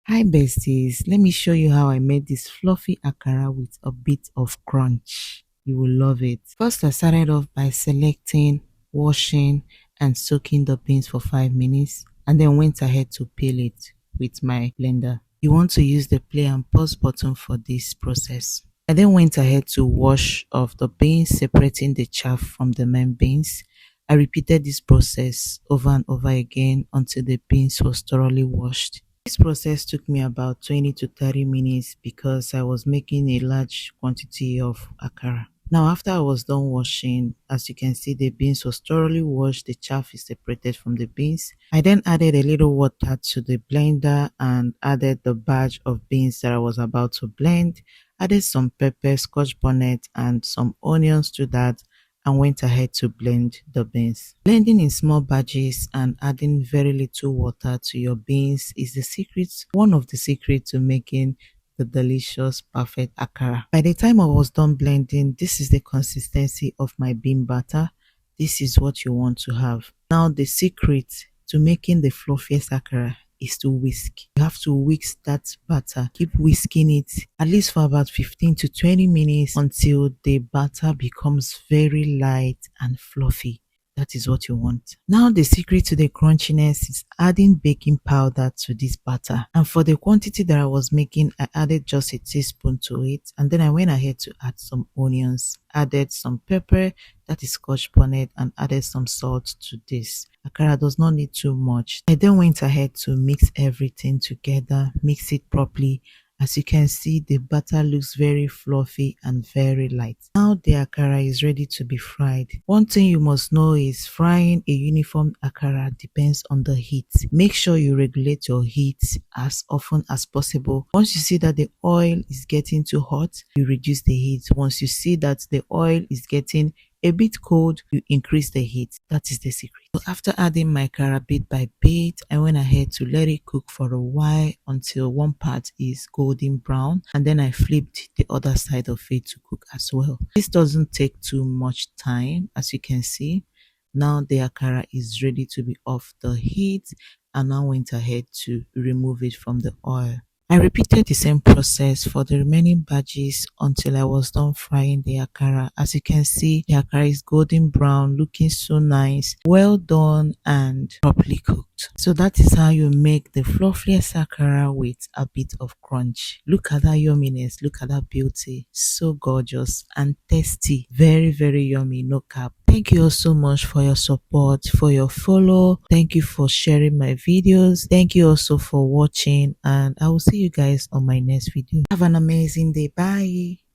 Hi besties, let me show you how I made this fluffy akara with a bit of crunch. You will love it. First, I started off by selecting, washing and soaking the beans for 5 minutes and then went ahead to peel it with my blender. You want to use the play and pause button for this process. I then went ahead to wash off the beans, separating the chaff from the main beans. I repeated this process over and over again until the beans was thoroughly washed. This process took me about 20 to 30 minutes because I was making a large quantity of akara. Now after I was done washing, as you can see the beans was thoroughly washed, the chaff is separated from the beans. I then added a little water to the blender and added the batch of beans that I was about to blend, added some pepper, scotch bonnet and some onions to that and went ahead to blend the beans. Blending in small batches and adding very little water to your beans is the secret, one of the secrets to making the delicious perfect akara. By the time I was done blending, this is the consistency of my bean batter. This is what you want to have. Now the secret to making the fluffiest akara is to whisk. You have to whisk that batter. Keep whisking it at least for about 15 to 20 minutes until the batter becomes very light and fluffy. That is what you want. Now the secret to the crunchiness is adding baking powder to this batter. And for the quantity that I was making, I added just a teaspoon to it. And then I went ahead to add some onions, added some pepper, that is scotch bonnet, and added some salt to this. Akara does not need too much. I then went ahead to mix everything together, mix it properly. As you can see, the batter looks very fluffy and very light. Now the akara is ready to be fried. One thing you must know is frying a uniform akara depends on the heat. Make sure you regulate your heat as often as possible. Once you see that the oil is getting too hot, you reduce the heat. Once you see that the oil is getting a bit cold, you increase the heat. That is the secret. So after adding my akara bit by bit, I went ahead to let it cook for a while until one part is golden brown, and then I flipped the other side of it to cook as well. This doesn't take too much time. As you can see, now the akara is ready to be off the heat, and I went ahead to remove it from the oil. I repeated the same process for the remaining batches until I was done frying the akara. As you can see, the akara is golden brown, looking so nice, well done and properly cooked. So that is how you make the fluffiest akara with a bit of crunch. Look at that yumminess, look at that beauty. So gorgeous and tasty. Very, very yummy, no cap. Thank you all so much for your support, for your follow. Thank you for sharing my videos. Thank you also for watching, and I will see you guys on my next video. Have an amazing day. Bye.